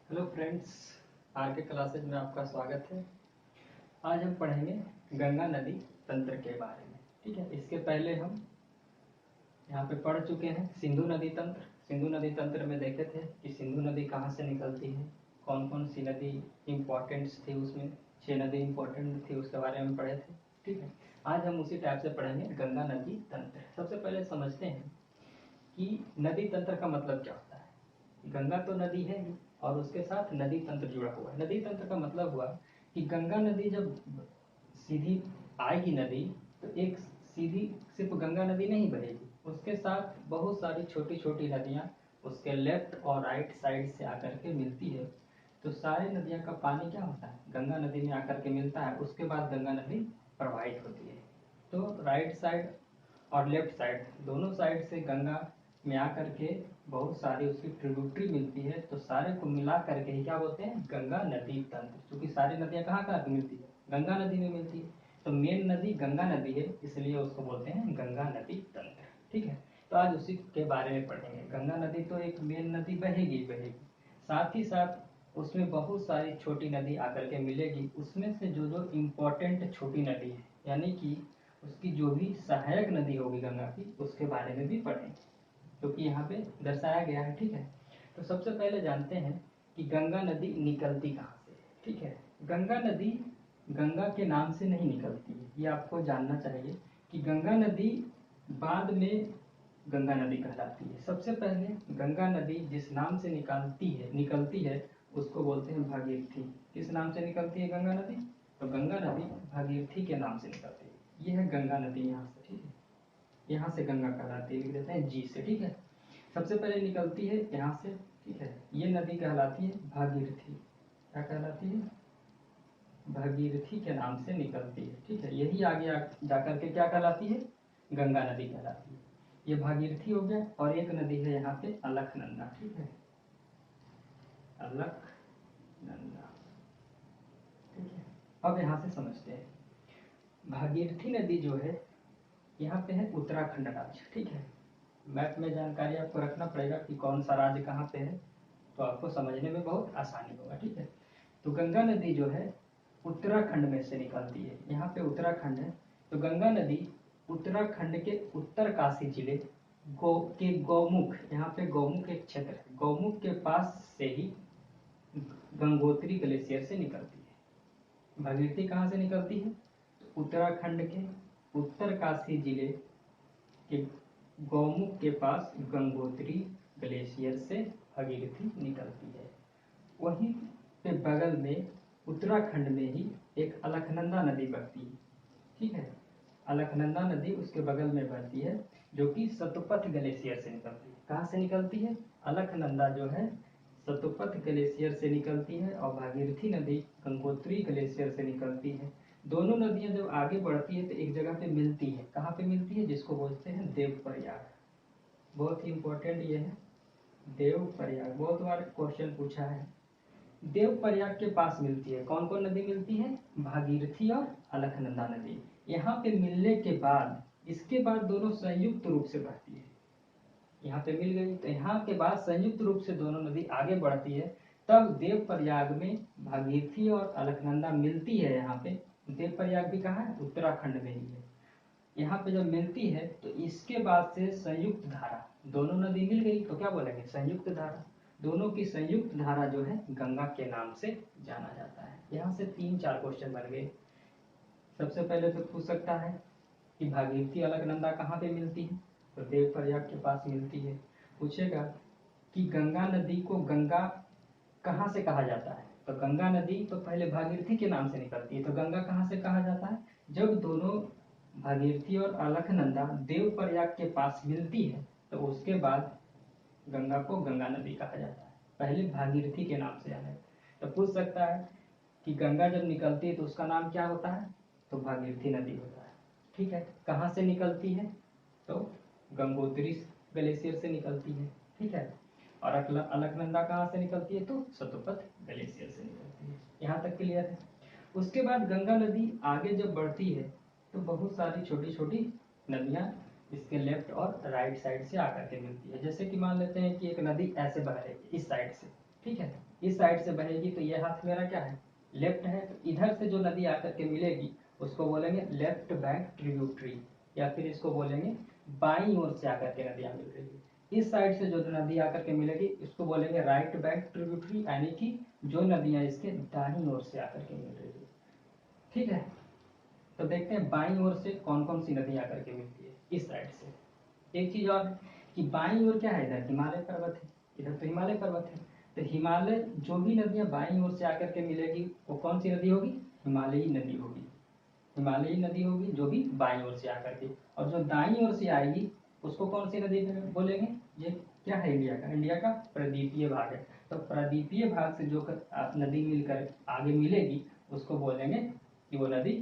Hello friends, are के classes में आपका स्वागत है। आज हम पढ़ेंगे गंगा नदी तंत्र के बारे में। ठीक है, इसके पहले हम यहाँ पे पढ़ चुके हैं सिंधु नदी तंत्र। सिंधु नदी तंत्र में देखे थे कि सिंधु नदी कहाँ से निकलती है, कौन कौन सी नदी इम्पोर्टेंट्स थी, उसमें 6 नदी इम्पोर्टेंट थी, उसके बारे में पढ़े थे। ठीक है, आज हम उसी टाइप से पढ़ेंगे गंगा नदी तंत्र। सबसे पहले समझते हैं कि नदी तंत्र का मतलब क्या होता है। गंगा तो नदी है ही और उसके साथ नदी तंत्र जुड़ा हुआ है। नदी तंत्र का मतलब हुआ कि गंगा नदी जब सीधी आएगी नदी, तो एक सीधी सिर्फ गंगा नदी नहीं बहेगी, उसके साथ बहुत सारी छोटी छोटी नदियाँ उसके लेफ्ट और राइट साइड से आकर के मिलती है। तो सारी नदियाँ का पानी क्या होता है, गंगा नदी में आकर के मिलता है। उसके बाद गंगा नदी प्रवाहित होती है। तो राइट साइड और लेफ्ट साइड दोनों साइड से गंगा में आकर के बहुत सारी उसकी ट्रिब्यूटरी मिलती है। तो सारे को मिला करके ही क्या बोलते हैं, गंगा नदी तंत्र। क्योंकि सारी नदियाँ कहाँ कहाँ मिलती है, गंगा नदी में मिलती है। तो मेन नदी गंगा नदी है, इसलिए उसको बोलते हैं गंगा नदी तंत्र। ठीक है, तो आज उसी के बारे में पढ़ेंगे। गंगा नदी तो एक मेन नदी बहेगी बहेगी, साथ ही साथ उसमें बहुत सारी छोटी नदी आकर के मिलेगी। उसमें से जो जो इम्पोर्टेंट छोटी नदी है, यानी कि उसकी जो भी सहायक नदी होगी गंगा की, उसके बारे में भी पढ़ेंगे, क्योंकि यहाँ पे दर्शाया गया है। ठीक है, तो सबसे पहले जानते हैं कि गंगा नदी निकलती कहाँ से। ठीक है, गंगा नदी गंगा के नाम से नहीं निकलती है, ये आपको जानना चाहिए कि गंगा नदी बाद में गंगा नदी कहलाती है। सबसे पहले गंगा नदी जिस नाम से निकलती है उसको बोलते हैं भागीरथी। किस नाम से निकलती है गंगा नदी, तो गंगा नदी भागीरथी के नाम से निकलती है। ये है गंगा नदी यहाँ से। ठीक है, यहाँ से गंगा कहलाती है, लिख देते हैं जी से। ठीक है, सबसे पहले निकलती है यहाँ से। ठीक है, ये नदी कहलाती है भागीरथी। क्या कहलाती है, भागीरथी के नाम से निकलती है। ठीक है, यही आगे जाकर के क्या कहलाती है, गंगा नदी कहलाती है। ये भागीरथी हो गया, और एक नदी है यहाँ पे अलकनंदा। ठीक है, अलकनंदा। ठीक है, अब यहाँ से समझते हैं भागीरथी नदी जो है यहाँ पे है उत्तराखंड राज्य। ठीक है, मैप में जानकारी आपको रखना पड़ेगा कि कौन सा राज्य कहाँ पे है, तो आपको समझने में बहुत आसानी होगा। ठीक है, तो गंगा नदी जो है उत्तराखंड में से निकलती है। यहाँ पे उत्तराखंड है, तो गंगा नदी उत्तराखंड के उत्तरकाशी जिले गौमुख, यहाँ पे गौमुख एक क्षेत्र है, गौमुख के पास से ही गंगोत्री ग्लेशियर से निकलती है। भागीरथी कहाँ से निकलती है, तो उत्तराखंड के उत्तरकाशी जिले के गौमुख के पास गंगोत्री ग्लेशियर से भागीरथी निकलती है। वहीं पे बगल में उत्तराखंड में ही एक अलकनंदा नदी बहती है। ठीक है, अलकनंदा नदी उसके बगल में बहती है, जो कि सतपथ ग्लेशियर से निकलती है। कहाँ से निकलती है, अलकनंदा जो है सतपथ ग्लेशियर से निकलती है, और भागीरथी नदी गंगोत्री ग्लेशियर से निकलती है। दोनों नदियां जब आगे बढ़ती है तो एक जगह पे मिलती है। कहाँ पे मिलती है, जिसको बोलते हैं देवप्रयाग। बहुत ही इंपॉर्टेंट ये है, देवप्रयाग। बहुत बार क्वेश्चन पूछा है। देवप्रयाग के पास मिलती है, कौन कौन नदी मिलती है, भागीरथी और अलकनंदा नदी। यहाँ पे मिलने के बाद इसके बाद दोनों संयुक्त रूप से बहती है। यहाँ पे मिल गई, तो यहाँ के बाद संयुक्त रूप से दोनों नदी आगे बढ़ती है। तब देवप्रयाग में भागीरथी और अलकनंदा मिलती है। यहाँ पे देवप्रयाग भी कहाँ है, उत्तराखंड में ही है। यहाँ पे जब मिलती है तो इसके बाद से संयुक्त धारा, दोनों नदी मिल गई तो क्या बोलेंगे, संयुक्त धारा। दोनों की संयुक्त धारा जो है गंगा के नाम से जाना जाता है। यहाँ से 3-4 क्वेश्चन बन गए। सबसे पहले तो पूछ सकता है कि भागीरथी अलकनंदा कहाँ पे मिलती है, तो देवप्रयाग के पास मिलती है। पूछेगा कि गंगा नदी को गंगा कहाँ से कहा जाता है, तो गंगा नदी तो पहले भागीरथी के नाम से निकलती है, तो गंगा कहाँ से कहा जाता है, जब दोनों भागीरथी और अलकनंदा देवप्रयाग के पास मिलती है तो उसके बाद गंगा को गंगा नदी कहा जाता है। पहले भागीरथी के नाम से आया। तो पूछ सकता है कि गंगा जब निकलती है तो उसका नाम क्या होता है, तो भागीरथी नदी होता है। ठीक है, कहाँ से निकलती है, तो गंगोत्री ग्लेशियर से निकलती है। ठीक है, और अलकनंदा कहाँ से निकलती है, तो सतपथ ग्लेशियर से निकलती है। यहाँ तक क्लियर है। उसके बाद गंगा नदी आगे जब बढ़ती है तो बहुत सारी छोटी छोटी नदियाँ इसके लेफ्ट और राइट साइड से आकर के मिलती है। जैसे कि मान लेते हैं कि एक नदी ऐसे बह रही है इस साइड से, ठीक है, इस साइड से बहेगी तो ये हाथ मेरा क्या है, लेफ्ट है, तो इधर से जो नदी आकर के मिलेगी उसको बोलेंगे लेफ्ट बैंक ट्रिब्यूटरी, या फिर इसको बोलेंगे बाईं ओर से आकर के नदियां मिल रही है। इस साइड से जो नदी आकर के मिलेगी इसको बोलेंगे राइट बैंक ट्रिब्यूटरी, यानी कि जो नदियां इसके दाईं ओर से आकर के मिल रही है। ठीक है, तो देखते हैं बाईं ओर से कौन कौन सी नदी आकर के मिलती है इस साइड से। एक चीज और कि बाईं ओर क्या है, इधर हिमालय पर्वत है, इधर तो हिमालय पर्वत है, तो हिमालय जो भी नदियां बाईं ओर से आकर के मिलेगी वो कौन सी नदी होगी, हिमालयी नदी होगी, हिमालयी नदी होगी जो भी बाईं ओर से आकर के। और जो दाईं ओर से आएगी उसको कौन सी नदी बोलेंगे, ये क्या है इंडिया का प्रदीपीय भाग है, तो प्रदीपीय भाग से जो नदी मिलकर आगे मिलेगी उसको बोलेंगे कि वो नदी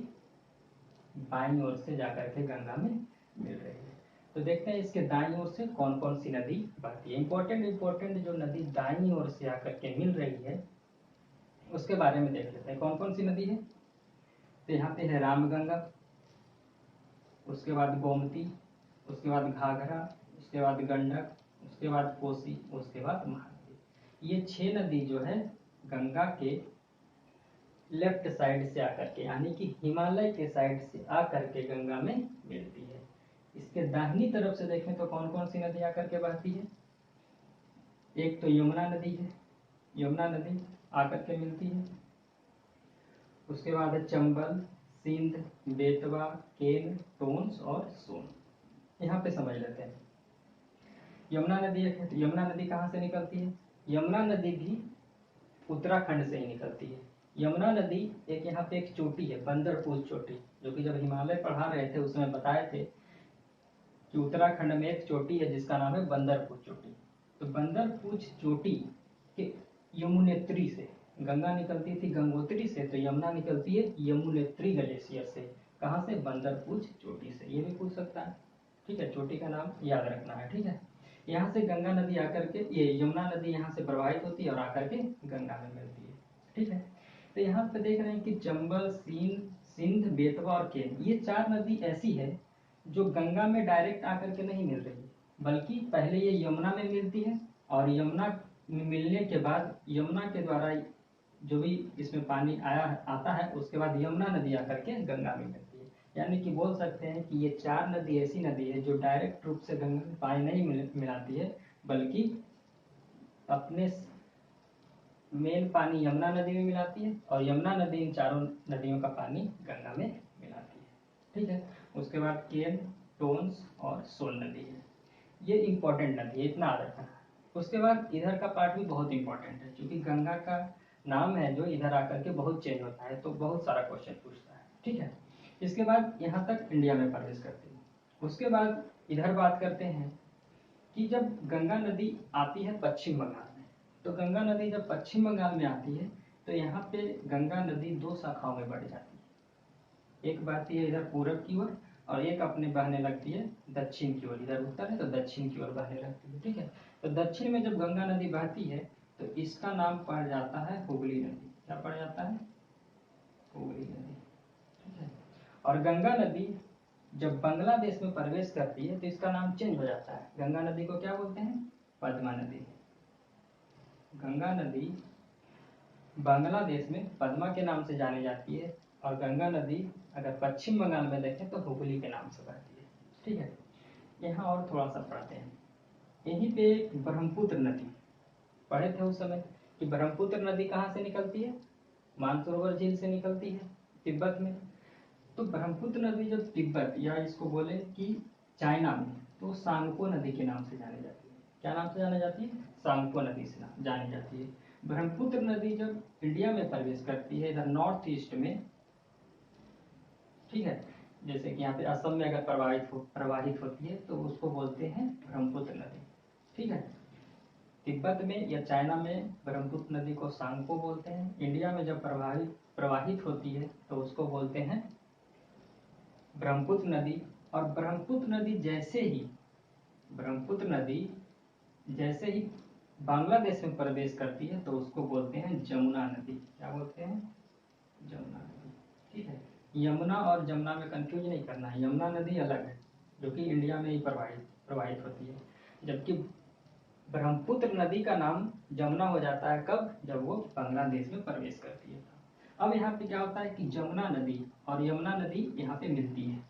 बाईं ओर से जाकर के गंगा में मिल रही है। तो देखते हैं इसके दाईं ओर से कौन कौन सी नदी बहती है। इंपॉर्टेंट जो नदी दाईं ओर से आकर के मिल रही है उसके बारे में देख लेते हैं कौन कौन सी नदी है। तो यहाँ पे है रामगंगा, उसके बाद गोमती, उसके बाद घाघरा, उसके बाद गंडक, उसके बाद कोसी, उसके बाद महानदी। ये 6 नदी जो है गंगा के लेफ्ट साइड से आकर के, यानी कि हिमालय के साइड से आकर के गंगा में मिलती है। इसके दाहिनी तरफ से देखें तो कौन कौन सी नदी आकर के बहती है। एक तो यमुना नदी है, यमुना नदी आकर के मिलती है। उसके बाद है चंबल, सिंध, बेतवा, केन, टोंस और सोन। यहाँ पे समझ लेते हैं यमुना नदी है, तो यमुना नदी कहाँ से निकलती है, यमुना नदी भी उत्तराखंड से ही निकलती है। यमुना नदी एक यहाँ पे एक चोटी है, बंदरपूछ चोटी, जो कि जब हिमालय पढ़ा रहे थे उसमें बताए थे कि उत्तराखंड में एक चोटी है जिसका नाम है बंदरपूछ चोटी। तो बंदरपूछ चोटी के यमुनेत्री से गंगा निकलती थी, गंगोत्री से, तो यमुना निकलती है यमुनेत्री ग्लेशियर से। कहाँ से, बंदरपूछ चोटी से। ये भी पूछ सकता है, ठीक है, चोटी का नाम याद रखना है। ठीक है, यहाँ से गंगा नदी आकर के, ये यमुना नदी यहाँ से प्रवाहित होती है और आकर के गंगा में मिलती है। ठीक है, तो यहाँ पे देख रहे हैं कि चंबल, सिंध, बेतवा और केन, ये 4 नदी ऐसी है जो गंगा में डायरेक्ट आकर के नहीं मिल रही, बल्कि पहले ये यमुना में मिलती है, और यमुना में मिलने के बाद यमुना के द्वारा जो भी इसमें पानी आता है उसके बाद यमुना नदी आकर के गंगा में मिलती है। यानी कि बोल सकते हैं कि ये 4 नदी ऐसी नदी है जो डायरेक्ट रूप से गंगा में पानी नहीं मिलाती है, बल्कि अपने मेन पानी यमुना नदी में मिलाती है, और यमुना नदी इन चारों नदियों का पानी गंगा में मिलाती है। ठीक है, उसके बाद केन, टोंस और सोन नदी है। ये इंपॉर्टेंट नदी है, इतना याद रखना। उसके बाद इधर का पार्ट भी बहुत इंपॉर्टेंट है, क्योंकि गंगा का नाम है जो इधर आकर के बहुत चेंज होता है, तो बहुत सारा क्वेश्चन पूछता है। ठीक है, इसके बाद यहाँ तक इंडिया में प्रवेश करती है। उसके बाद इधर बात करते हैं कि जब गंगा नदी आती है पश्चिम बंगाल में, तो गंगा नदी जब पश्चिम बंगाल में आती है तो यहाँ पे गंगा नदी 2 शाखाओं में बढ़ जाती है। एक बहती है इधर पूरब की ओर, और एक अपने बहने लगती है दक्षिण की ओर। इधर उत्तर है तो दक्षिण की ओर बहने लगती है। ठीक है, तो दक्षिण में जब गंगा नदी बहती है तो इसका नाम पड़ जाता है हुगली नदी। क्या पड़ जाता है, हुगली नदी। ठीक है, और गंगा नदी जब बांग्लादेश में प्रवेश करती है तो इसका नाम चेंज हो जाता है। गंगा नदी को क्या बोलते हैं, पद्मा नदी। गंगा नदी बांग्लादेश में पद्मा के नाम से जानी जाती है, और गंगा नदी अगर पश्चिम बंगाल में देखें तो हुगली के नाम से बहती है। ठीक है, यहाँ और थोड़ा सा पढ़ते हैं। यहीं पे ब्रह्मपुत्र नदी पढ़े थे उस समय कि ब्रह्मपुत्र नदी कहाँ से निकलती है, मानसरोवर झील से निकलती है, तिब्बत में। तो ब्रह्मपुत्र नदी जब तिब्बत या इसको बोले कि चाइना में, तो सांगपो नदी के नाम से जानी जाती है। क्या नाम से जानी जाती है, सांगपो नदी से जानी जाती है। ब्रह्मपुत्र नदी जब इंडिया में प्रवेश करती है इधर नॉर्थ ईस्ट में, ठीक है, जैसे कि यहाँ पे असम में अगर प्रवाहित होती है तो उसको बोलते हैं ब्रह्मपुत्र नदी। ठीक है, तिब्बत में या चाइना में ब्रह्मपुत्र नदी को सांगपो बोलते हैं। इंडिया में जब प्रवाहित होती है तो उसको बोलते हैं ब्रह्मपुत्र नदी। और ब्रह्मपुत्र नदी जैसे ही बांग्लादेश में प्रवेश करती है तो उसको बोलते हैं जमुना नदी। क्या बोलते हैं, जमुना नदी। ठीक है, यमुना और जमुना में कंफ्यूज नहीं करना है, यमुना नदी अलग है जो कि इंडिया में ही प्रवाहित होती है, जबकि ब्रह्मपुत्र नदी का नाम जमुना हो जाता है कब? जब वो बांग्लादेश में प्रवेश करती है। अब यहाँ पे क्या होता है कि जमुना नदी और यमुना नदी यहाँ पे मिलती है।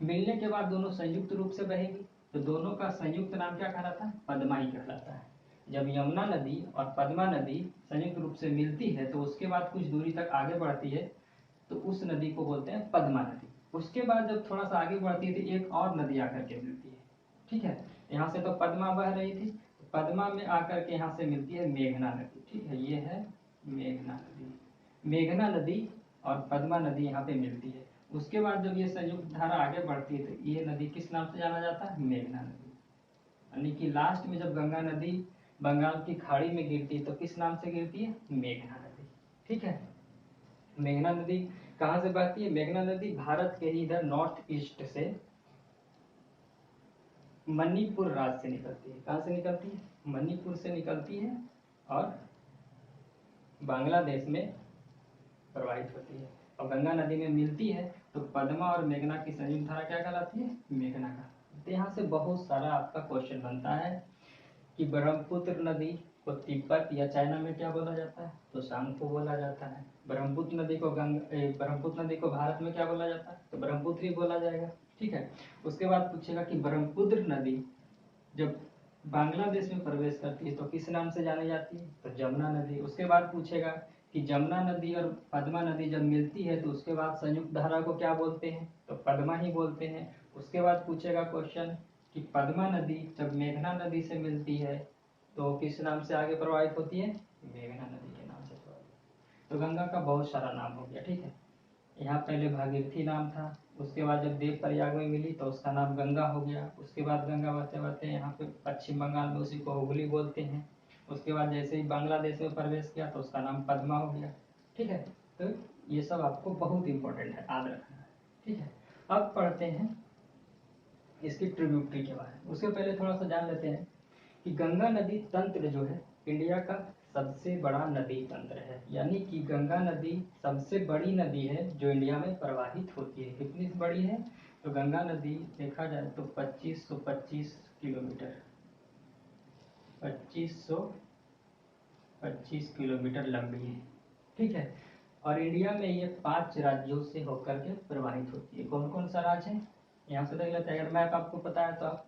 मिलने के बाद दोनों संयुक्त रूप से बहेगी, तो दोनों का संयुक्त नाम क्या कहलाता है? पद्मा ही कहलाता है। जब यमुना नदी और पद्मा नदी संयुक्त रूप से मिलती है तो उसके बाद कुछ दूरी तक आगे बढ़ती है, तो उस नदी को बोलते हैं पद्मा नदी। उसके बाद जब थोड़ा सा आगे बढ़ती है तो एक और नदी आकर के मिलती है, ठीक है। यहाँ से तो पद्मा बह रही थी, पद्मा में आकर के यहाँ से मिलती है मेघना नदी, ठीक है। ये है मेघना नदी। मेघना नदी और पद्मा नदी यहाँ पे मिलती है। उसके बाद जब ये संयुक्त धारा आगे बढ़ती है तो ये नदी किस नाम से जाना जाता है? मेघना नदी। यानी कि लास्ट में जब गंगा नदी बंगाल की खाड़ी में गिरती है तो किस नाम से गिरती है? मेघना नदी, ठीक है। मेघना नदी कहाँ से बहती है? मेघना नदी भारत के इधर नॉर्थ ईस्ट से मणिपुर राज्य से निकलती है। कहाँ से निकलती है? मणिपुर से निकलती है और बांग्लादेश में प्रवाहित होती है और गंगा नदी में मिलती है, तो पद्मा और मेघना की संयुक्त धारा क्या कहलाती है? मेघना का। तो यहाँ से बहुत सारा आपका क्वेश्चन बनता है कि ब्रह्मपुत्र नदी को तिब्बत या चाइना में क्या बोला जाता है? तो सांगफो बोला जाता है। ब्रह्मपुत्र नदी को भारत में क्या बोला जाता है? तो ब्रह्मपुत्र ही बोला जाएगा, ठीक है। उसके बाद पूछेगा कि ब्रह्मपुत्र नदी जब बांग्लादेश में प्रवेश करती है तो किस नाम से जानी जाती है? तो जमुना नदी। उसके बाद पूछेगा कि जमुना नदी और पद्मा नदी जब मिलती है तो उसके बाद संयुक्त धारा को क्या बोलते हैं? तो पद्मा ही बोलते हैं। उसके बाद पूछेगा क्वेश्चन कि पद्मा नदी जब मेघना नदी से मिलती है तो किस नाम से आगे प्रवाहित होती है? मेघना नदी के नाम से प्रवाहित। तो गंगा का बहुत सारा नाम हो गया, ठीक है। यहाँ पहले भागीरथी नाम था, उसके बाद जब देव प्रयाग में मिली तो उसका नाम गंगा हो गया। उसके बाद गंगा बहते बहते यहाँ पे पश्चिम बंगाल में उसी को हुगली बोलते हैं। उसके बाद जैसे ही बांग्लादेश में प्रवेश किया तो उसका नाम पद्मा हो गया, ठीक है। तो ये सब आपको बहुत इंपॉर्टेंट है, याद रखना है, ठीक है। अब पढ़ते हैं इसकी ट्रिब्यूटरी के बारे में। उसके पहले थोड़ा सा जान लेते हैं कि गंगा नदी तंत्र जो है इंडिया का सबसे बड़ा नदी तंत्र है। यानी कि गंगा नदी सबसे बड़ी नदी है जो इंडिया में प्रवाहित होती है। कितनी बड़ी है? तो गंगा नदी देखा जाए तो 2525 किलोमीटर 2525 किलोमीटर लंबी है, ठीक है। और इंडिया में ये 5 राज्यों से होकर के प्रवाहित होती है। कौन कौन सा राज्य है? यहाँ से देख लेते हैं। अगर मैप आपको पता है तो आप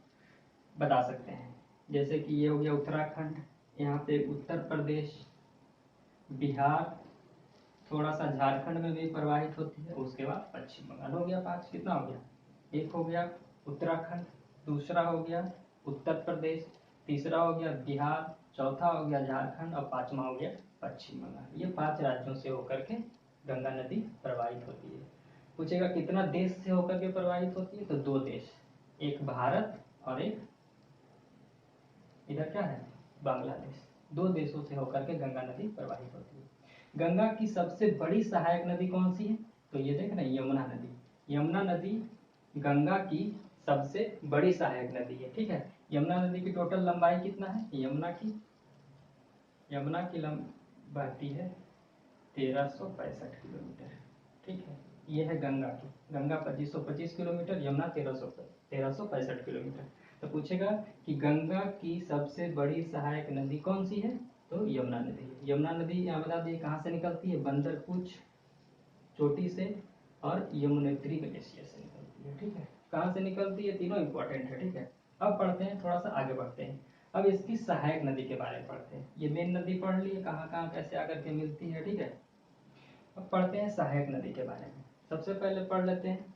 बता सकते हैं। जैसे कि ये हो गया उत्तराखंड, यहाँ पे उत्तर प्रदेश, बिहार, थोड़ा सा झारखंड में भी प्रवाहित होती है। उसके बाद पश्चिम बंगाल। हो गया 5। कितना हो गया? एक हो गया उत्तराखंड, दूसरा हो गया उत्तर प्रदेश, तीसरा हो गया बिहार, चौथा हो गया झारखंड और पांचवा हो गया पश्चिम बंगाल। ये 5 राज्यों से होकर के गंगा नदी प्रवाहित होती है। पूछेगा कितना देश से होकर के प्रवाहित होती है? तो 2 देश, एक भारत और एक इधर क्या है? बांग्लादेश। 2 देशों से होकर के गंगा नदी प्रवाहित होती है। गंगा की सबसे बड़ी सहायक नदी कौन सी है? तो ये देख रहे हैं, यमुना नदी। यमुना नदी गंगा की सबसे बड़ी सहायक नदी है, ठीक है। यमुना नदी की टोटल लंबाई कितना है? यमुना की बहती है 1365 किलोमीटर, ठीक है। ये है गंगा की। Ganga 2525 kilometre, Yamuna 1365 kilometre. तो पूछेगा कि गंगा की सबसे बड़ी सहायक नदी कौन सी है? तो यमुना नदी। यमुना नदी यहाँ बता दिए कहाँ से निकलती है? बंदरपूछ चोटी से और यमुनेत्री ग्लेशियर से निकलती है, ठीक है। कहाँ से निकलती है? तीनों इंपॉर्टेंट है, ठीक है। अब पढ़ते हैं, थोड़ा सा आगे बढ़ते हैं। अब इसकी सहायक नदी के बारे में पढ़ते हैं। ये मेन नदी पढ़ ली है, कहाँ कहाँ कैसे आकर के मिलती है, ठीक है। अब पढ़ते हैं सहायक नदी के बारे में। सबसे पहले पढ़ लेते हैं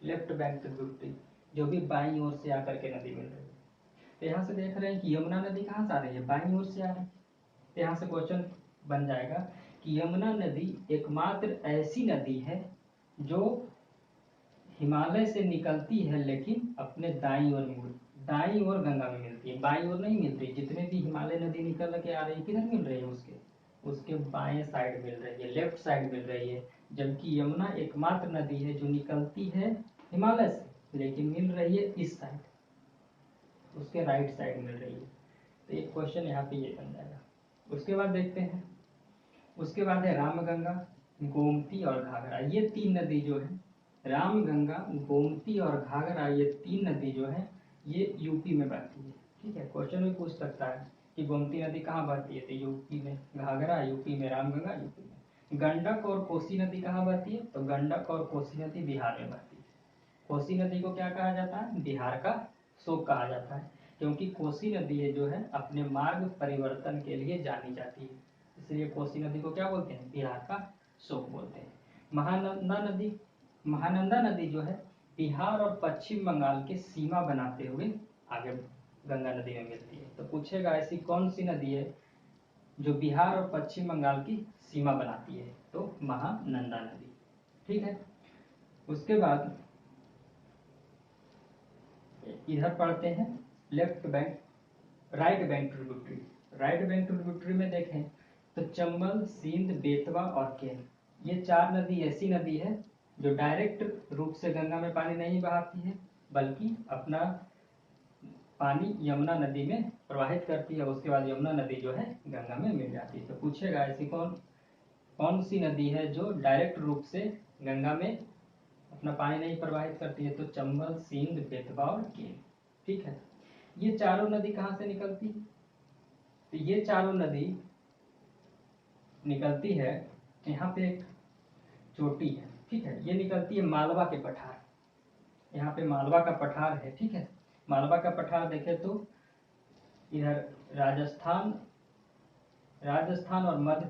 लेफ्ट बैंक ट्रिब्यूटरी, जो भी बाईं ओर से आकर के नदी मिल रही है। तो यहाँ से देख रहे हैं कि यमुना नदी कहाँ से आ रही है? बाईं ओर से आ रही है। तो यहाँ से क्वेश्चन बन जाएगा कि यमुना नदी एकमात्र ऐसी नदी है जो हिमालय से निकलती है लेकिन अपने दाईं ओर गंगा में मिलती है, बाईं ओर नहीं मिलती। जितने भी हिमालय नदी निकल के आ रही है किधर मिल रही है? उसके बाएं साइड मिल रही है, लेफ्ट साइड मिल रही है। जबकि यमुना एकमात्र नदी है जो निकलती है हिमालय से लेकिन मिल रही है इस साइड, उसके राइट साइड मिल रही है। तो एक क्वेश्चन यहाँ पे ये बन जाएगा। उसके बाद देखते हैं, उसके बाद है रामगंगा, गोमती और घाघरा। ये 3 नदी जो है, रामगंगा, गोमती और घाघरा, ये 3 नदी जो है ये यूपी में बहती है, ठीक है, क्वेश्चन भी पूछ सकता है कि गोमती नदी कहाँ बहती है, तो यूपी में घाघरा, यूपी में रामगंगा, यूपी में। गंडक और कोसी नदी कहाँ बहती है, तो गंडक और कोसी नदी बिहार में बहती है। कोसी नदी को क्या कहा जाता है, बिहार का शोक कहा जाता है, क्योंकि कोसी नदी है जो है अपने मार्ग परिवर्तन के लिए जानी जाती है, इसलिए कोसी नदी को क्या बोलते हैं, बिहार का शोक बोलते हैं। महानंदा नदी जो है बिहार और पश्चिम बंगाल के सीमा बनाते हुए आगे गंगा नदी में मिलती है। तो पूछेगा ऐसी कौन सी नदी है जो बिहार और पश्चिम बंगाल की सीमा बनाती है, तो महानंदा नदी। ठीक है, उसके बाद इधर पढ़ते हैं right bank tributary. Right bank tributary में देखें तो चंबल, सिंध, बेतवा और केन, ये 4 नदी ऐसी नदी है जो डायरेक्ट रूप से गंगा में पानी नहीं बहाती है, बल्कि अपना पानी यमुना नदी में प्रवाहित करती है, उसके बाद यमुना नदी जो है गंगा में मिल जाती है। तो पूछेगा ऐसी कौन सी नदी है जो डायरेक्ट रूप से गंगा में अपना पानी नहीं प्रवाहित करती है, तो चंबल, सिंध, बेतवा और केन। ठीक है, ये चारों नदी कहाँ से निकलती है, तो ये चारों नदी निकलती है, यहाँ पे एक चोटी है, ठीक है, ये निकलती है मालवा के पठार, यहाँ पे मालवा का पठार है। ठीक है, मालवा का पठार देखे तो इधर राजस्थान और मध्य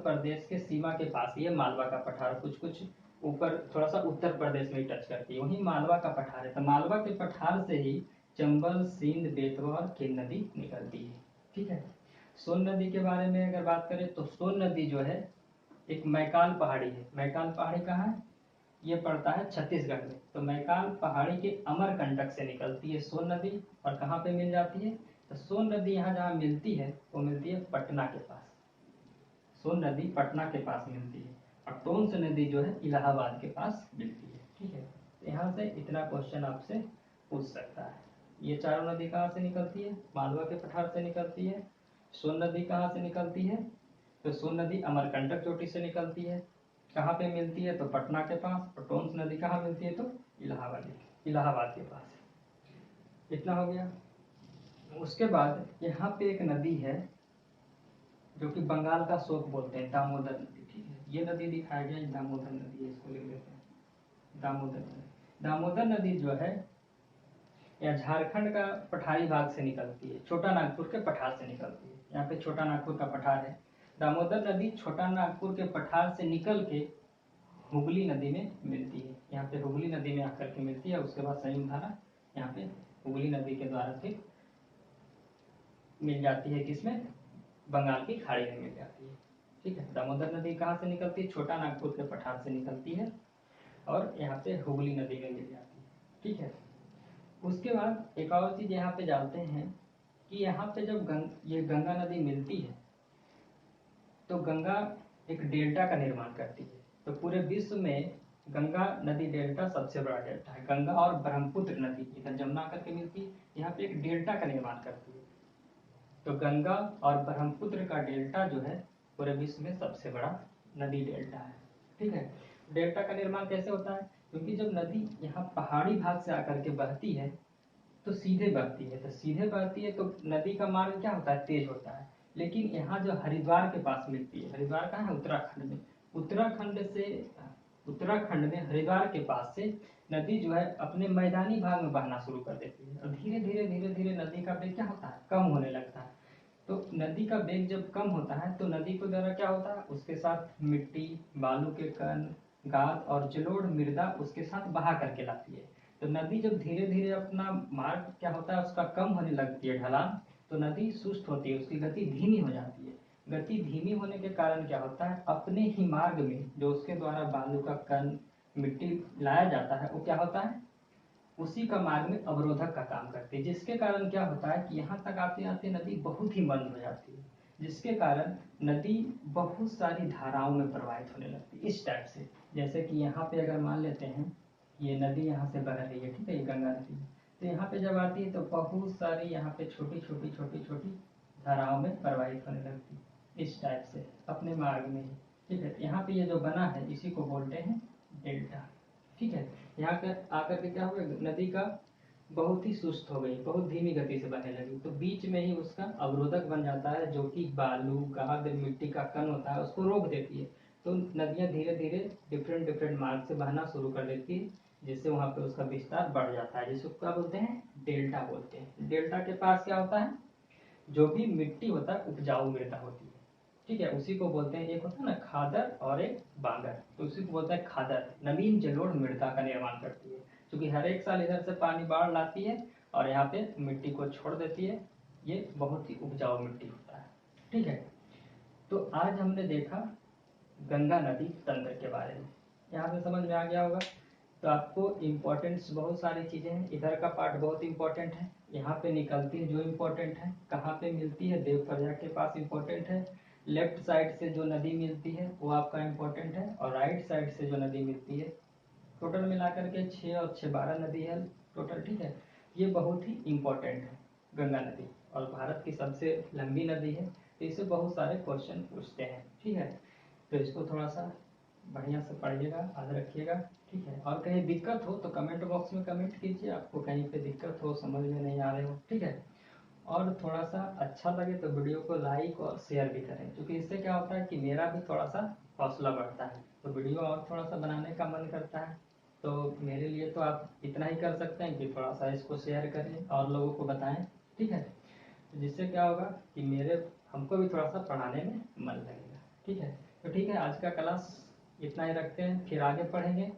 प्रदेश के सीमा के पास ये मालवा का पठार, कुछ ऊपर थोड़ा सा उत्तर प्रदेश में टच करती है, वहीं मालवा का पठार है। तो मालवा के पठार से ही चंबल, सिंध, बेतवा और केन नदी निकलती है। ठीक है, सोन नदी के बारे में अगर बात करें तो सोन नदी जो है एक मैकाल पहाड़ी है। मैकाल पहाड़ी कहाँ है, ये पड़ता है छत्तीसगढ़ में। तो मैकाल पहाड़ी के अमरकंटक से निकलती है सोन नदी, और कहाँ पे मिल जाती है, तो सोन नदी यहाँ जहाँ मिलती है वो मिलती है पटना के पास। सोन नदी पटना के पास मिलती है, और टोंस नदी जो है इलाहाबाद के पास मिलती है। ठीक है, तो यहाँ से इतना क्वेश्चन आपसे पूछ सकता है। ये चारों नदी कहाँ से निकलती है, मालवा के पठार से निकलती है। सोन नदी कहाँ से निकलती है, तो सोन नदी अमरकंटक चोटी से निकलती है। कहाँ पे मिलती है, तो पटना के पास। और टोंस नदी कहाँ मिलती है, तो इलाहाबाद के पास। इतना हो गया। उसके बाद यहाँ पे एक नदी है जो कि बंगाल का शोक बोलते हैं, दामोदर नदी। ठीक है, ये नदी दिखाया गया, दामोदर नदी है, इसको लिख लेते हैं दामोदर नदी। दामोदर नदी जो है यह झारखंड का पठारी भाग से निकलती है, छोटा नागपुर के पठार से निकलती है। यहाँ पे छोटा नागपुर का पठार है। दामोदर नदी छोटा नागपुर के पठार से निकल के हुगली नदी में मिलती है। यहाँ पे हुगली नदी में आकर के मिलती है। उसके बाद संयुक्त धारा यहाँ पे हुगली नदी के द्वारा फिर मिल जाती है, किसमें, बंगाल की खाड़ी में मिल जाती है। ठीक है, दामोदर नदी कहाँ से निकलती है, छोटा नागपुर के पठार से निकलती है, और यहाँ पे हुगली नदी में मिल जाती है। ठीक है, उसके बाद एक और चीज यहाँ पे जानते हैं कि यहाँ पे जब ये गंगा नदी मिलती है तो गंगा एक डेल्टा का निर्माण करती है। तो पूरे विश्व में गंगा नदी डेल्टा सबसे बड़ा डेल्टा है। गंगा और ब्रह्मपुत्र नदी इधर जमुना करके मिलती है, यहाँ पे एक डेल्टा का निर्माण करती है। तो गंगा और ब्रह्मपुत्र का डेल्टा जो है पूरे विश्व में सबसे बड़ा नदी डेल्टा है। ठीक है, डेल्टा का निर्माण कैसे होता है, क्योंकि जब नदी यहाँ पहाड़ी भाग से आकर के बहती है तो सीधे बहती है। तो सीधे बहती है तो नदी का मार्ग क्या होता है, तेज होता है। लेकिन यहाँ जो हरिद्वार के पास मिलती है, हरिद्वार कहाँ है, उत्तराखंड में। उत्तराखंड में हरिद्वार के पास से नदी जो है अपने मैदानी भाग में बहना शुरू कर देती है, और धीरे धीरे नदी का वेग क्या होता है, कम होने लगता है। तो नदी का वेग जब कम होता है तो नदी के द्वारा क्या होता है, उसके साथ मिट्टी, बालू के कण, गाद और जलोढ़ मृदा उसके साथ बहा करके लाती है। तो नदी जब धीरे धीरे अपना मार्ग क्या होता है उसका कम होने लगती है, ढलान, तो नदी सुस्त होती है, उसकी गति धीमी हो जाती है। गति धीमी होने के कारण क्या होता है, अपने ही मार्ग में जो उसके द्वारा बालू का कण, मिट्टी लाया जाता है, वो क्या होता है, उसी का मार्ग में अवरोधक का काम करती है। जिसके कारण क्या होता है कि यहाँ तक आते आते नदी बहुत ही मंद हो जाती है, जिसके कारण नदी बहुत सारी धाराओं में प्रवाहित होने लगती है। इस टाइप से, जैसे कि यहाँ पे अगर मान लेते हैं ये नदी यहाँ से बह रही है, ठीक है, ये गंगा नदी, तो यहाँ पे जब आती है तो बहुत सारी यहाँ पे छोटी छोटी धाराओं में प्रवाहित होने लगती है, इस टाइप से अपने मार्ग में ही। ठीक है, यहाँ पे ये जो बना है इसी को बोलते हैं डेल्टा। ठीक है, यहाँ पर आकर के क्या हुआ, नदी का बहुत ही सुस्त हो गई, बहुत धीमी गति से बहने लगी, तो बीच में ही उसका अवरोधक बन जाता है, जो कि बालू, गाद, मिट्टी का कण होता है, उसको रोक देती है। तो नदियाँ धीरे धीरे डिफरेंट डिफरेंट मार्ग से बहना शुरू कर देती है, जिससे वहाँ पे उसका विस्तार बढ़ जाता है, जिसको क्या बोलते हैं, डेल्टा बोलते हैं। डेल्टा के पास क्या होता है, जो भी मिट्टी होता है उपजाऊ मृदा होती है, ठीक है, उसी को बोलते हैं, एक होता है ना खादर और एक बांगर, तो उसी को बोलते हैं खादर। नवीन जलोढ़ मृदा का निर्माण करती है, क्योंकि हर एक साल इधर से पानी बाढ़ लाती है और यहाँ पे मिट्टी को छोड़ देती है। ये बहुत ही उपजाऊ मिट्टी होता है, ठीक है। तो आज हमने देखा गंगा नदी तंत्र के बारे में, यहाँ पे समझ में आ गया होगा। तो आपको इम्पोर्टेंट्स बहुत सारी चीज़ें हैं, इधर का पार्ट बहुत इंपॉर्टेंट है, यहाँ पे निकलती है जो इम्पोर्टेंट है, कहाँ पे मिलती है, देवप्रयाग के पास इम्पोर्टेंट है, लेफ्ट साइड से जो नदी मिलती है वो आपका इम्पोर्टेंट है, और राइट साइड से जो नदी मिलती है, टोटल मिलाकर के 6 और 6 12 नदी है टोटल, ठीक है। ये बहुत ही इम्पोर्टेंट है गंगा नदी, और भारत की सबसे लंबी नदी है, तो इससे बहुत सारे क्वेश्चन पूछते हैं, ठीक है। तो इसको थोड़ा सा बढ़िया से पढ़िएगा, याद रखिएगा, ठीक है। और कहीं दिक्कत हो तो कमेंट बॉक्स में कमेंट कीजिए, आपको कहीं पे दिक्कत हो, समझ में नहीं आ रहे हो, ठीक है। और थोड़ा सा अच्छा लगे तो वीडियो को लाइक और शेयर भी करें, क्योंकि इससे क्या होता है कि मेरा भी थोड़ा सा हौसला बढ़ता है, तो वीडियो और थोड़ा सा बनाने का मन करता है। तो मेरे लिए तो आप इतना ही कर सकते हैं कि थोड़ा सा इसको शेयर करें और लोगों को बताएं, ठीक है। जिससे क्या होगा कि हमको भी थोड़ा सा पढ़ाने में मन लगेगा, ठीक है। तो ठीक है, आज का क्लास इतना ही रखते हैं, फिर आगे पढ़ेंगे।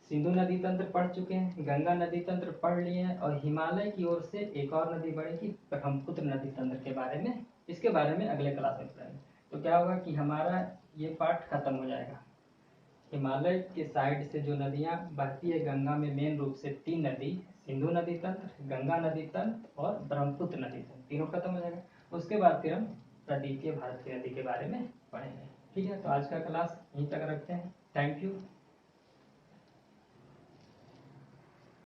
सिंधु नदी तंत्र पढ़ चुके हैं, गंगा नदी तंत्र पढ़ लिए हैं, और हिमालय की ओर से एक और नदी बढ़ेगी ब्रह्मपुत्र नदी तंत्र के बारे में, इसके बारे में अगले क्लास में पढ़ेंगे। तो क्या होगा कि हमारा ये पार्ट खत्म हो जाएगा। हिमालय के साइड से जो नदियाँ बहती है गंगा में, मेन रूप से 3 नदी, सिंधु नदी तंत्र, गंगा नदी तंत्र और ब्रह्मपुत्र नदी तंत्र, तीनों खत्म हो जाएगा। उसके बाद फिर हम प्रद्वीतीय भारत की नदी के बारे में पढ़ेंगे, ठीक है। तो आज का क्लास यहीं तक रखते हैं। Thank you.